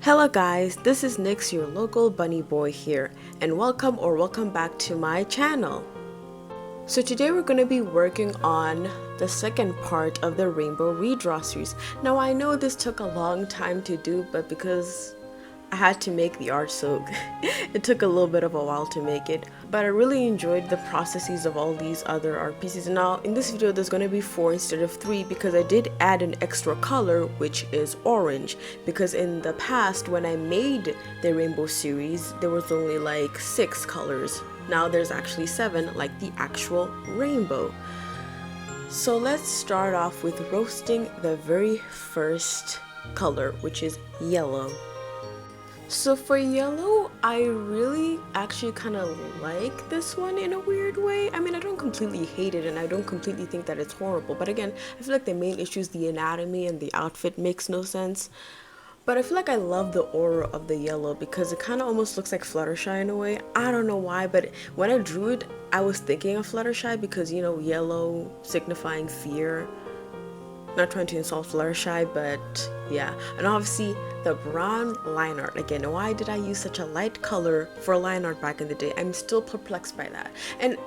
Hello guys, this is Nyx, your local bunny boy here, and welcome back to my channel. So today we're going to be working on the second part of the Rainbow Redraw series. Now I know this took a long time to do, but because I had to make the art, so it took a little bit of a while to make it. But I really enjoyed the processes of all these other art pieces. Now in this video there's going to be 4 instead of 3 because I did add an extra color, which is orange, because in the past when I made the Rainbow series there was only like 6 colors. Now there's actually 7, like the actual rainbow. So let's start off with roasting the very first color, which is yellow. So for yellow, I really actually kind of like this one in a weird way. I mean, I don't completely hate it and I don't completely think that it's horrible. But again, I feel like the main issue is the anatomy and the outfit makes no sense. But I feel like I love the aura of the yellow because it kind of almost looks like Fluttershy in a way. I don't know why, but when I drew it, I was thinking of Fluttershy because, you know, yellow signifying fear. Not trying to insult Fluttershy, but yeah. And obviously the brown line art. Again, why did I use such a light color for line art back in the day? I'm still perplexed by that. And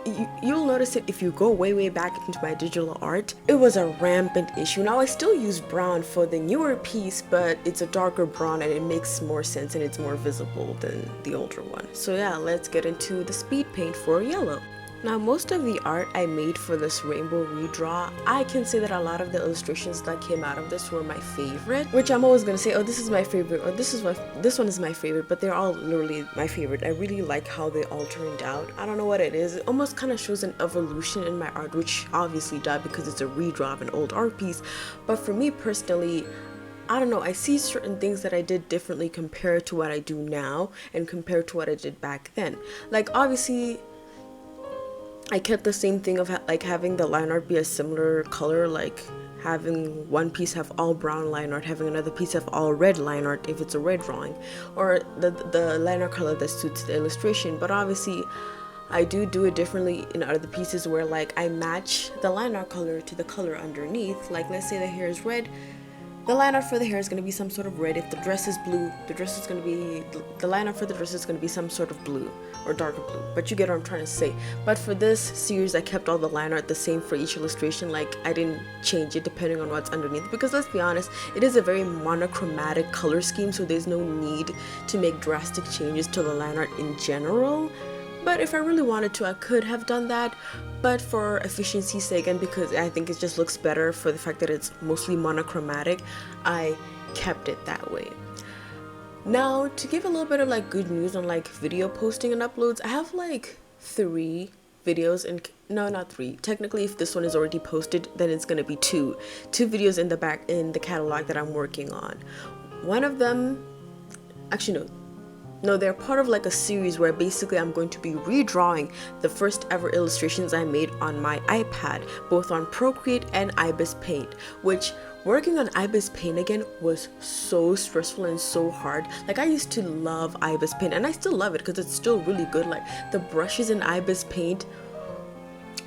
you'll notice it if you go way back into my digital art. It was a rampant issue. Now I still use brown for the newer piece, but it's a darker brown and it makes more sense and it's more visible than the older one. So yeah, let's get into the speed paint for yellow. Now most of the art I made for this Rainbow Redraw, I can say that a lot of the illustrations that came out of this were my favorite, which I'm always gonna say, oh, this is my favorite, or this one is my favorite, but they're all literally my favorite. I really like how they all turned out. I don't know what it is. It almost kind of shows an evolution in my art, which obviously does because it's a redraw of an old art piece. But for me personally, I don't know, I see certain things that I did differently compared to what I do now and compared to what I did back then. Like obviously, I kept the same thing of like having the line art be a similar color, like having one piece have all brown line art, having another piece have all red line art if it's a red drawing, or the line art color that suits the illustration. But obviously I do it differently in other pieces where like I match the line art color to the color underneath. Like let's say the hair is red, the line art for the hair is going to be some sort of red. If the dress is blue, the line art for the dress is going to be some sort of blue or darker blue. But you get what I'm trying to say. But for this series, I kept all the line art the same for each illustration. Like I didn't change it depending on what's underneath, because let's be honest, it is a very monochromatic color scheme, so there's no need to make drastic changes to the line art in general. But if I really wanted to, I could have done that. But for efficiency's sake and because I think it just looks better for the fact that it's mostly monochromatic, I kept it that way. Now, to give a little bit of like good news on like video posting and uploads, I have like 3 videos, and no, not 3. Technically, if this one is already posted, then it's gonna be 2 videos in the catalog that I'm working on. One of them, actually no, they're part of like a series where basically I'm going to be redrawing the first ever illustrations I made on my iPad, both on Procreate and Ibis Paint, which working on Ibis Paint again was so stressful and so hard. Like I used to love Ibis Paint and I still love it because it's still really good. Like the brushes in Ibis Paint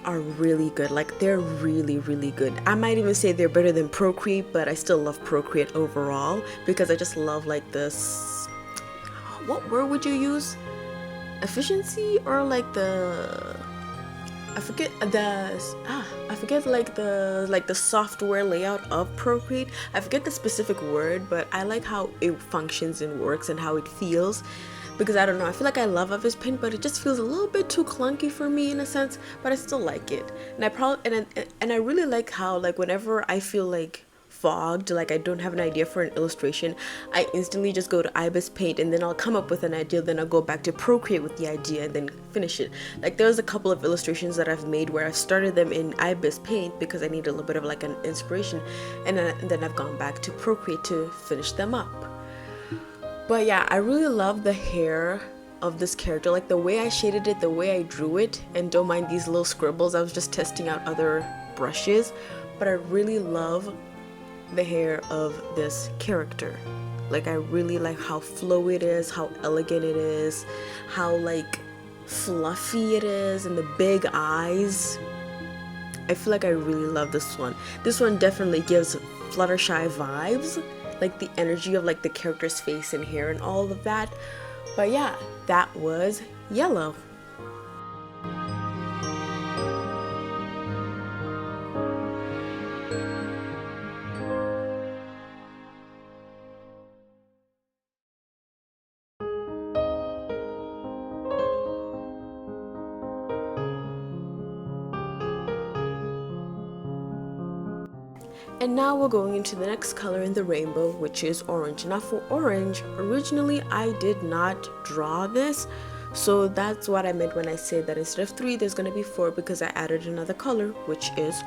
are really good. Like they're really good. I might even say they're better than Procreate, but I still love Procreate overall because I just love like this, what word would you use? Efficiency or like the, I forget like the software layout of Procreate. I forget the specific word, but I like how it functions and works and how it feels, because I don't know, I feel like I love Ibis Paint, but it just feels a little bit too clunky for me in a sense, but I still like it. And I really like how like whenever I feel like fogged, like I don't have an idea for an illustration, I instantly just go to Ibis Paint and then I'll come up with an idea, then I'll go back to Procreate with the idea and then finish it. Like there's a couple of illustrations that I've made where I've started them in Ibis Paint because I need a little bit of like an inspiration, and then I've gone back to Procreate to finish them up. But yeah, I really love the hair of this character, like the way I shaded it, the way I drew it, and don't mind these little scribbles, I was just testing out other brushes, but I really love the hair of this character. Like I really like how flowy it is, how elegant it is, how like fluffy it is, and the big eyes. I feel like I really love this one. This one definitely gives Fluttershy vibes, like the energy of like the character's face and hair and all of that. But yeah, that was yellow. And now we're going into the next color in the rainbow, which is orange. Now for orange, originally I did not draw this, so that's what I meant when I said that instead of 3 there's going to be 4, because I added another color, which is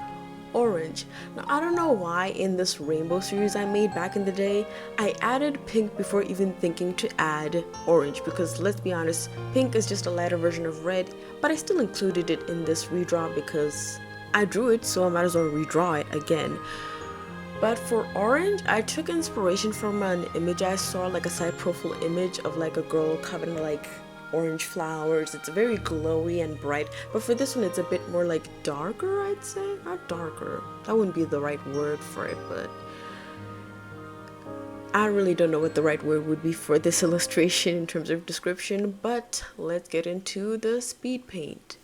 orange. Now I don't know why in this rainbow series I made back in the day, I added pink before even thinking to add orange, because let's be honest, pink is just a lighter version of red, but I still included it in this redraw because I drew it, so I might as well redraw it again. But for orange, I took inspiration from an image I saw, like a side profile image of like a girl covered in like orange flowers. It's very glowy and bright, but for this one it's a bit more like darker, I'd say. Not darker, that wouldn't be the right word for it, but I really don't know what the right word would be for this illustration in terms of description. But let's get into the speed paint.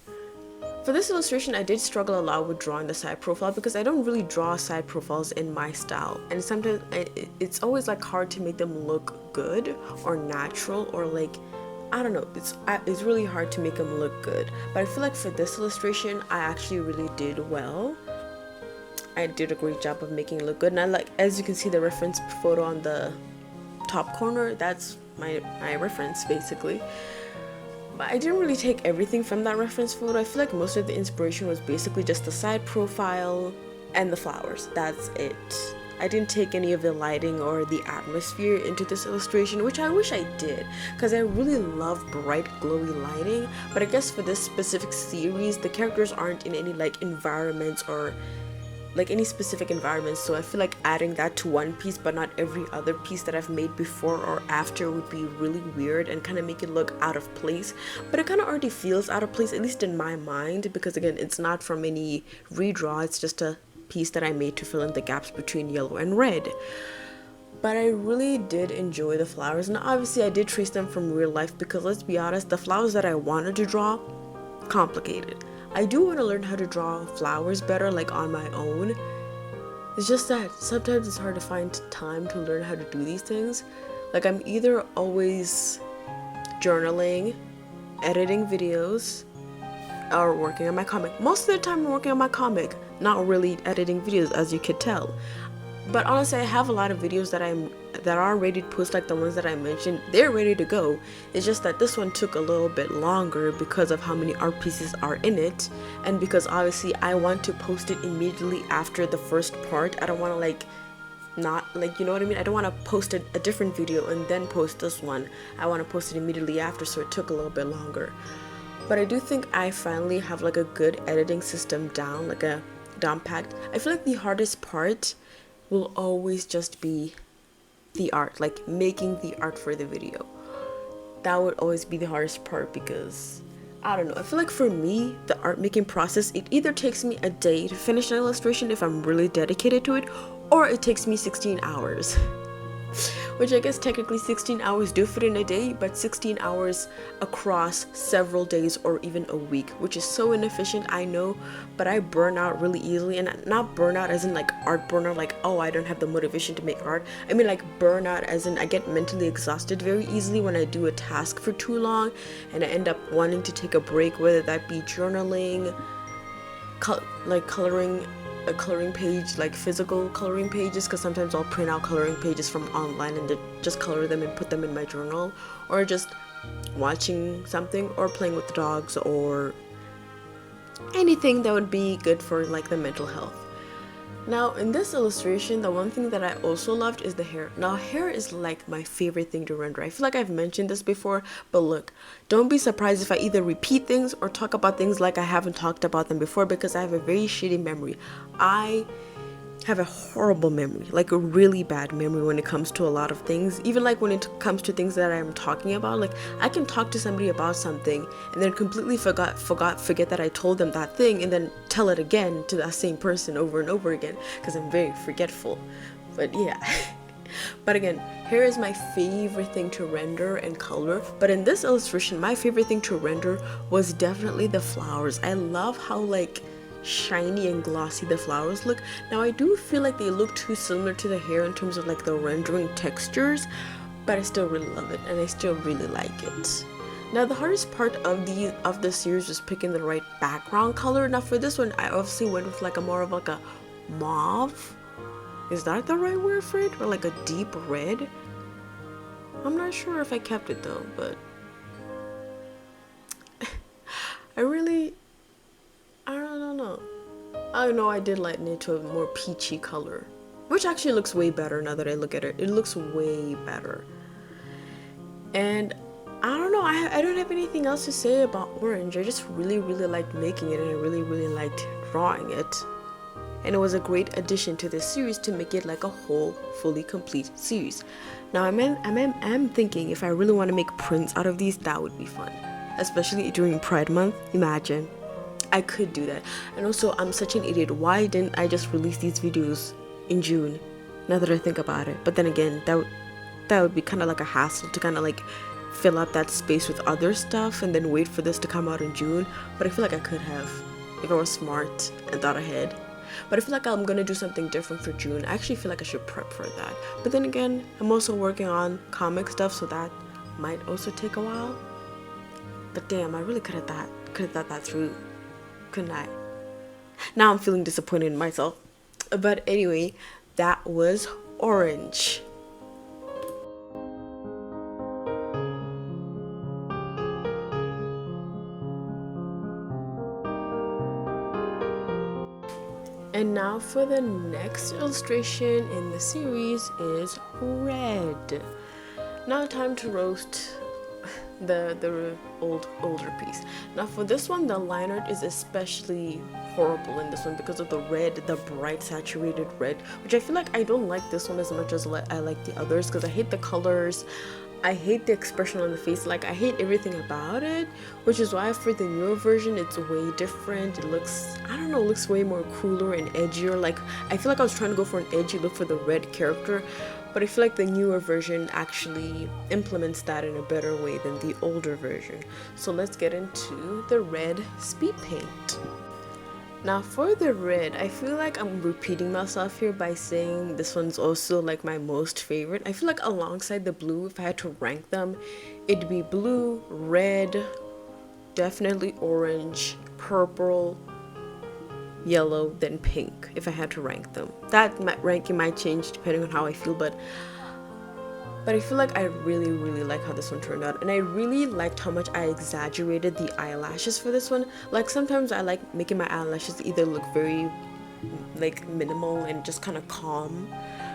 For this illustration, I did struggle a lot with drawing the side profile because I don't really draw side profiles in my style, and sometimes it's always like hard to make them look good or natural, or like, I don't know, it's really hard to make them look good. But I feel like for this illustration I actually really did well. I did a great job of making it look good, and I like, as you can see, the reference photo on the top corner, that's my reference basically. But I didn't really take everything from that reference photo. I feel like most of the inspiration was basically just the side profile and the flowers. That's it. I didn't take any of the lighting or the atmosphere into this illustration, which I wish I did, because I really love bright glowy lighting. But I guess for this specific series, the characters aren't in any like environments or like any specific environments, so I feel like adding that to one piece but not every other piece that I've made before or after would be really weird and kind of make it look out of place. But it kind of already feels out of place, at least in my mind, because again, it's not from any redraw, it's just a piece that I made to fill in the gaps between yellow and red. But I really did enjoy the flowers, and obviously I did trace them from real life, because let's be honest, the flowers that I wanted to draw, complicated. I do want to learn how to draw flowers better, like on my own. It's just that sometimes it's hard to find time to learn how to do these things. Like, I'm either always journaling, editing videos, or working on my comic. Most of the time I'm working on my comic, not really editing videos, as you could tell. But honestly, I have a lot of videos that are ready to post, like the ones that I mentioned. They're ready to go. It's just that this one took a little bit longer because of how many art pieces are in it, and because obviously I want to post it immediately after the first part. I don't want to like not like, you know what I mean? I don't want to post a different video and then post this one. I want to post it immediately after, so it took a little bit longer. But I do think I finally have like a good editing system down, like a down packed. I feel like the hardest part will always just be the art, like making the art for the video. That would always be the hardest part, because I don't know, I feel like for me, the art making process, it either takes me a day to finish an illustration if I'm really dedicated to it, or it takes me 16 hours. Which I guess technically 16 hours do fit in a day, but 16 hours across several days or even a week, which is so inefficient, I know, but I burn out really easily. And not burnout as in like art burnout, like, oh, I don't have the motivation to make art. I mean like burnout as in I get mentally exhausted very easily when I do a task for too long, and I end up wanting to take a break, whether that be journaling, coloring a coloring page, like physical coloring pages, because sometimes I'll print out coloring pages from online and then just color them and put them in my journal, or just watching something or playing with the dogs, or anything that would be good for like the mental health. Now in this illustration, the one thing that I also loved is the hair. Now hair is like my favorite thing to render. I feel like I've mentioned this before, but look, don't be surprised if I either repeat things or talk about things like I haven't talked about them before, because I have a very shitty memory. I have a horrible memory, like a really bad memory when it comes to a lot of things. Even like when it comes to things that I'm talking about, like I can talk to somebody about something and then completely forget that I told them that thing, and then tell it again to that same person over and over again, because I'm very forgetful. But yeah. But again, here is my favorite thing to render and color. But in this illustration, my favorite thing to render was definitely the flowers. I love how like shiny and glossy the flowers look. Now I do feel like they look too similar to the hair in terms of like the rendering textures, but I still really love it and I still really like it. Now the hardest part of the series was picking the right background color. Now for this one, I obviously went with like a more of like a mauve. Is that the right word for it? Or like a deep red? I'm not sure if I kept it though, but I don't know. I know I did lighten it to a more peachy color, which actually looks way better now that I look at it. It looks way better. And I don't know, I don't have anything else to say about orange. I just really liked making it and I really liked drawing it. And it was a great addition to this series to make it like a whole, fully complete series. Now I'm thinking if I really want to make prints out of these, that would be fun. Especially during Pride Month, imagine. I could do that. And also, I'm such an idiot. Why didn't I just release these videos in June? Now that I think about it. But then again, that would be kind of like a hassle to kind of like fill up that space with other stuff and then wait for this to come out in June. But I feel like I could have if I was smart and thought ahead. But I feel like I'm gonna do something different for June. I actually feel like I should prep for that. But then again, I'm also working on comic stuff, so that might also take a while. But damn, I really could have thought that through, couldn't I? Now I'm feeling disappointed in myself. But anyway, that was orange. And now for the next illustration in the series is red. Now time to roast the older piece. Now for this one, the line art is especially horrible in this one because of the red, the bright saturated red, which I feel like I don't like this one as much as I like the others because I hate the colors. I hate the expression on the face, like I hate everything about it, which is why for the newer version it's way different. It looks, I don't know, looks way more cooler and edgier. Like I feel like I was trying to go for an edgy look for the red character, but I feel like the newer version actually implements that in a better way than the older version. So let's get into the red speed paint. Now for the red, I feel like I'm repeating myself here by saying this one's also like my most favorite. I feel like alongside the blue, if I had to rank them, it'd be blue, red, definitely orange, purple, yellow, then pink if I had to rank them. That ranking might change depending on how I feel, but I feel like I really like how this one turned out, and I really liked how much I exaggerated the eyelashes for this one. Like sometimes I like making my eyelashes either look very like minimal and just kind of calm,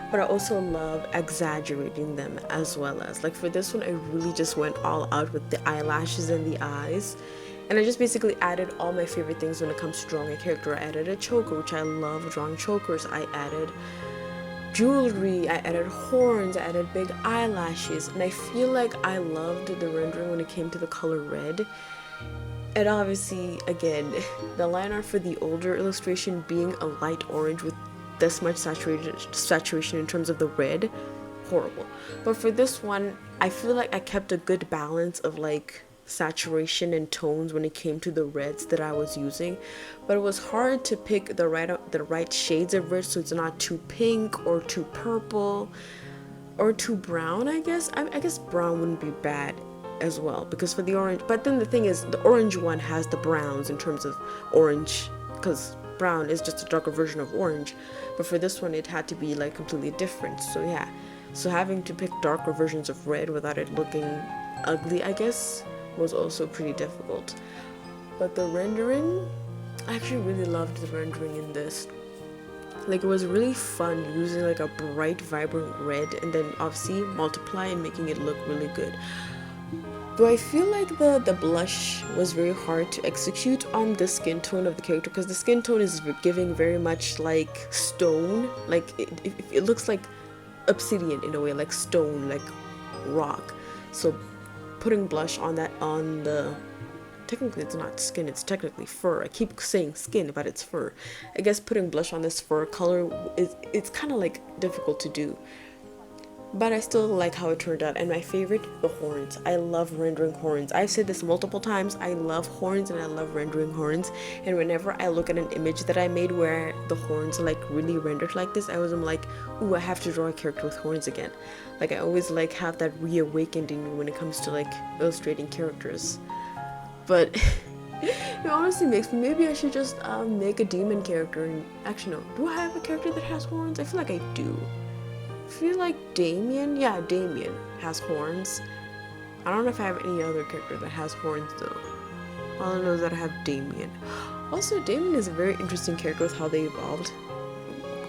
but I also love exaggerating them as well. As like for this one, I really just went all out with the eyelashes and the eyes, and I just basically added all my favorite things when it comes to drawing a character. I added a choker, which I love drawing chokers. I added jewelry, I added horns, I added big eyelashes, and I feel like I loved the rendering when it came to the color red. And obviously, again, the line art for the older illustration being a light orange with this much saturation in terms of the red, horrible. But for this one, I feel like I kept a good balance of like saturation and tones when it came to the reds that I was using, but it was hard to pick the right shades of red so it's not too pink or too purple or too brown. I guess brown wouldn't be bad as well because for the orange, but then the thing is the orange one has the browns in terms of orange because brown is just a darker version of orange, but for this one it had to be like completely different. So yeah, so having to pick darker versions of red without it looking ugly, I guess, was also pretty difficult. But the rendering, I actually really loved the rendering in this. Like it was really fun using like a bright vibrant red and then obviously multiply and making it look really good. Though I feel like the blush was very hard to execute on the skin tone of the character because the skin tone is giving very much like stone, like it looks like obsidian in a way, like stone, like rock. So putting blush on that, on the, technically it's not skin, it's technically fur. I keep saying skin, but it's fur. I guess putting blush on this fur color it's kind of like difficult to do. but I still like how it turned out. And my favorite, the horns. I love rendering horns. I've said this multiple times. I love horns and I love rendering horns. And whenever I look at an image that I made where the horns are like really rendered like this, I was like, ooh, I have to draw a character with horns again. Like I always like have that reawakened in me when it comes to like illustrating characters. But it honestly makes me, maybe I should just make a demon character. And actually no, do I have a character that has horns? I feel like I do. I feel like Damien, yeah, Damien has horns. I don't know if I have any other character that has horns though. All I know is that I have Damien. Also, Damien is a very interesting character with how they evolved.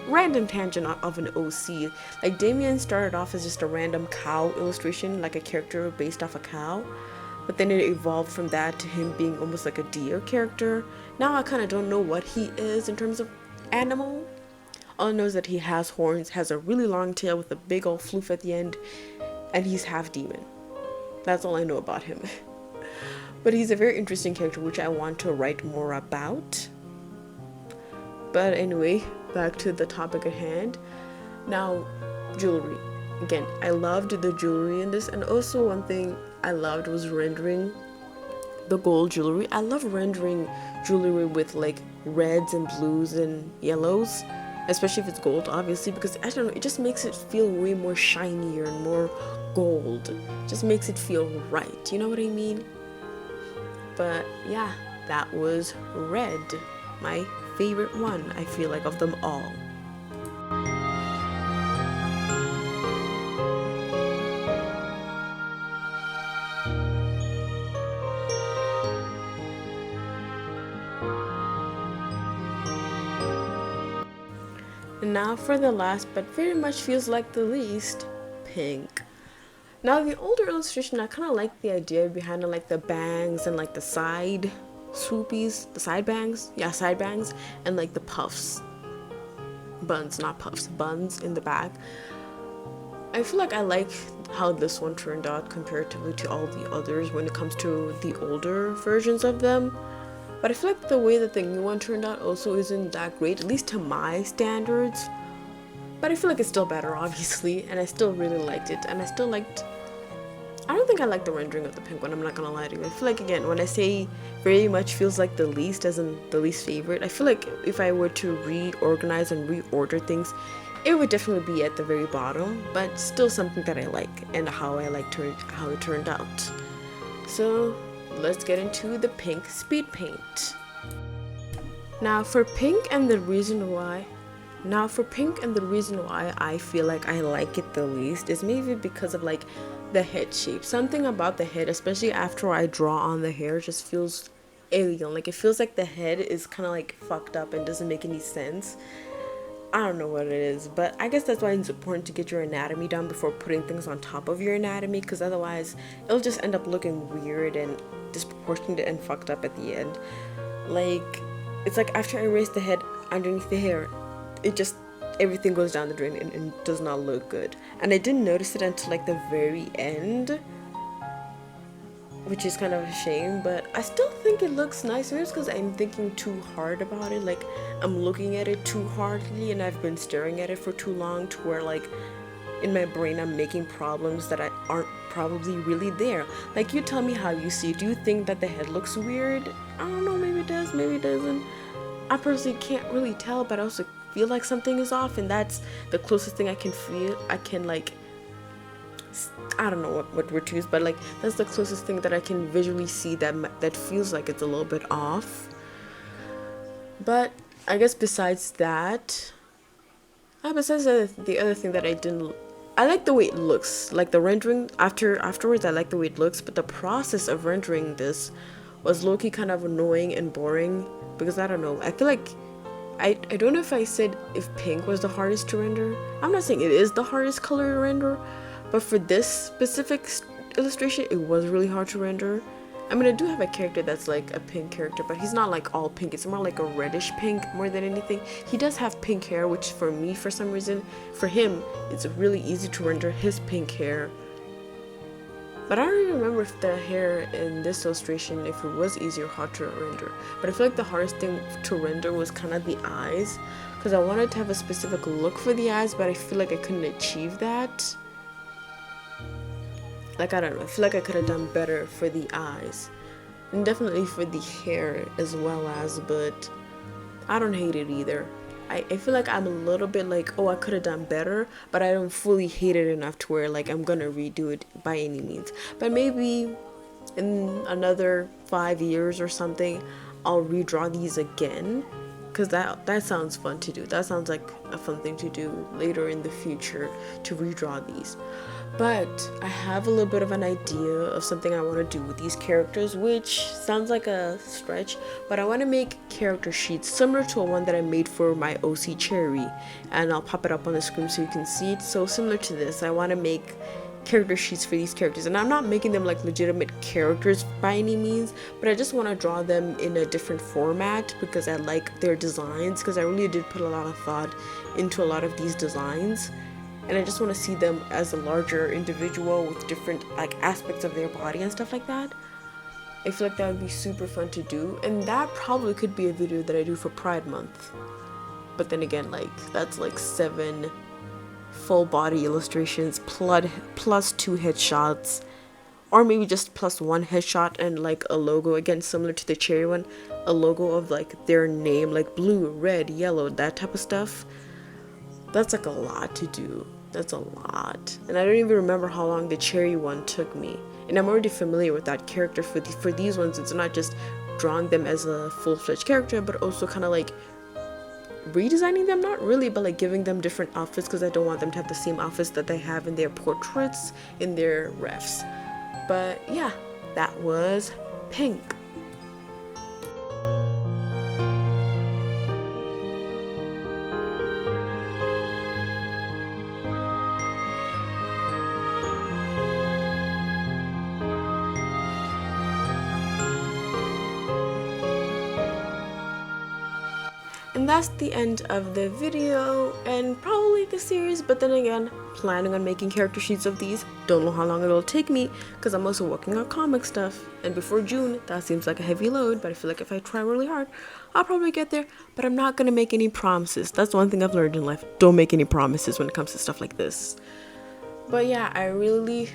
Random tangent of an OC. Like Damien started off as just a random cow illustration, like a character based off a cow. But then it evolved from that to him being almost like a deer character. Now I kind of don't know what he is in terms of animal. All I know is that he has horns, has a really long tail with a big old floof at the end, and he's half demon. That's all I know about him. But he's a very interesting character which I want to write more about. But anyway, back to the topic at hand. Now, jewelry. Again, I loved the jewelry in this, and also one thing I loved was rendering the gold jewelry. I love rendering jewelry with like reds and blues and yellows. Especially if it's gold, obviously, because I don't know, it just makes it feel way more shinier and more gold. It just makes it feel right, you know what I mean? But yeah, that was red, my favorite one, I feel like, of them all. And now for the last, but very much feels like the least, pink. Now the older illustration, I kind of like the idea behind it, like the bangs and like the side swoopies, the side bangs, yeah, side bangs, and like the puffs, buns, not puffs, buns in the back. I feel like I like how this one turned out comparatively to all the others when it comes to the older versions of them. But I feel like the way that the new one turned out also isn't that great, at least to my standards. But I feel like it's still better, obviously, and I still really liked it. And I still liked, I don't think I like the rendering of the pink one, I'm not gonna lie to you. I feel like, again, when I say very much feels like the least, as in the least favorite, I feel like if I were to reorganize and reorder things, it would definitely be at the very bottom, but still something that I like and how I like how it turned out. So let's get into the pink speed paint. Now for pink and the reason why I feel like I like it the least is maybe because of like the head shape. Something about the head, especially after I draw on the hair, just feels alien. Like it feels like the head is kind of like fucked up and doesn't make any sense. I don't know what it is, but I guess that's why it's important to get your anatomy done before putting things on top of your anatomy, because otherwise it'll just end up looking weird and disproportionate and fucked up at the end. Like, it's like after I erase the head underneath the hair, it just, everything goes down the drain and does not look good. And I didn't notice it until like the very end, which is kind of a shame, but I still think it looks nice. Maybe it's because I'm thinking too hard about it, like I'm looking at it too hardly and I've been staring at it for too long to where like in my brain I'm making problems that aren't probably really there. Like, you tell me how you see it. Do you think that the head looks weird? I don't know, maybe it does, maybe it doesn't. I personally can't really tell, but I also feel like something is off, and that's the closest thing I can feel. I can like, I don't know what word to use, but like that's the closest thing that I can visually see that feels like it's a little bit off. But I guess besides that, besides the other thing that I like the way it looks. Like the rendering afterwards, I like the way it looks, but the process of rendering this was low-key kind of annoying and boring, because I don't know, I feel like I don't know if I said if pink was the hardest to render. I'm not saying it is the hardest color to render, but for this specific illustration, it was really hard to render. I mean, I do have a character that's like a pink character, but he's not like all pink. It's more like a reddish pink more than anything. He does have pink hair, which for me, for some reason, for him, it's really easy to render his pink hair. But I don't even remember if the hair in this illustration, if it was easy or hard to render. But I feel like the hardest thing to render was kind of the eyes, because I wanted to have a specific look for the eyes, but I feel like I couldn't achieve that. Like, I don't know, I feel like I could have done better for the eyes. And definitely for the hair as well as, but I don't hate it either. I feel like I'm a little bit like, oh, I could have done better, but I don't fully hate it enough to where like I'm gonna redo it by any means. But maybe in another 5 years or something, I'll redraw these again, because that sounds fun to do. That sounds like a fun thing to do later in the future, to redraw these. But I have a little bit of an idea of something I want to do with these characters, which sounds like a stretch, but I want to make character sheets similar to a one that I made for my OC Cherry, and I'll pop it up on the screen so you can see it. So similar to this, I want to make character sheets for these characters, and I'm not making them like legitimate characters by any means, but I just want to draw them in a different format because I like their designs, because I really did put a lot of thought into a lot of these designs. And I just want to see them as a larger individual with different like aspects of their body and stuff like that. I feel like that would be super fun to do, and that probably could be a video that I do for Pride Month. But then again, like that's like 7 full body illustrations plus 2 headshots, or maybe just plus 1 headshot and like a logo, again similar to the cherry one, a logo of like their name, like blue, red, yellow, that type of stuff. That's like a lot to do. That's a lot. And I don't even remember how long the cherry one took me. And I'm already familiar with that character. For these ones, it's not just drawing them as a full-fledged character, but also kind of like redesigning them. Not really, but like giving them different outfits, because I don't want them to have the same outfits that they have in their portraits, in their refs. But yeah, that was Pink. And that's the end of the video and probably the series, but then again, planning on making character sheets of these. Don't know how long it'll take me because I'm also working on comic stuff, and before June that seems like a heavy load, but I feel like if I try really hard I'll probably get there. But I'm not gonna make any promises. That's one thing I've learned in life. Don't make any promises when it comes to stuff like this. But yeah, I really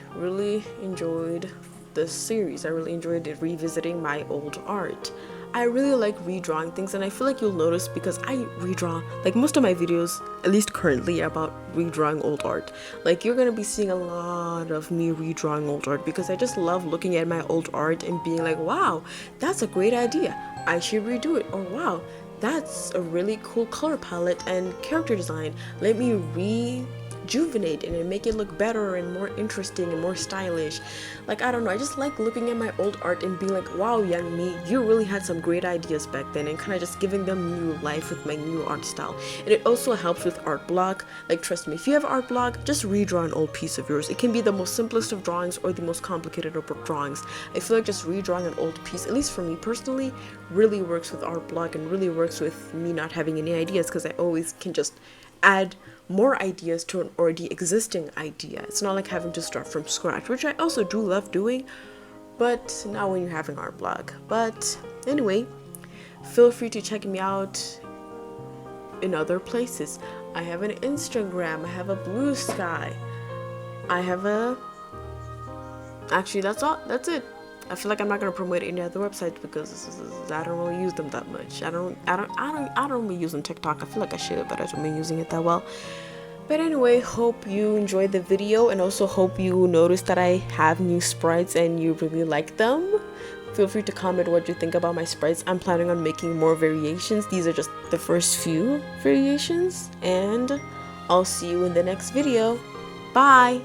enjoyed this series. I really enjoyed revisiting my old art. I really like redrawing things, and I feel like you'll notice because I redraw, like most of my videos, at least currently, are about redrawing old art. Like you're gonna be seeing a lot of me redrawing old art because I just love looking at my old art and being like, wow, that's a great idea, I should redo it. Or wow, that's a really cool color palette and character design, let me rejuvenate it and make it look better and more interesting and more stylish. Like, I don't know, I just like looking at my old art and being like, wow, young me, you really had some great ideas back then, and kind of just giving them new life with my new art style. And it also helps with art block. Like, trust me, if you have art block, just redraw an old piece of yours. It can be the most simplest of drawings or the most complicated of drawings. I feel like just redrawing an old piece, at least for me personally, really works with art block and really works with me not having any ideas, because I always can just add more ideas to an already existing idea. It's not like having to start from scratch, which I also do love doing, but not when you're having art block. But anyway, feel free to check me out in other places. I have an Instagram, I have a Blue Sky, I have a, actually that's it. I feel like I'm not gonna promote any other websites because I don't really use them that much. I don't really use them TikTok. I feel like I should, but I haven't been using it that well. But anyway, hope you enjoyed the video, and also hope you noticed that I have new sprites and you really like them. Feel free to comment what you think about my sprites. I'm planning on making more variations. These are just the first few variations, and I'll see you in the next video. Bye!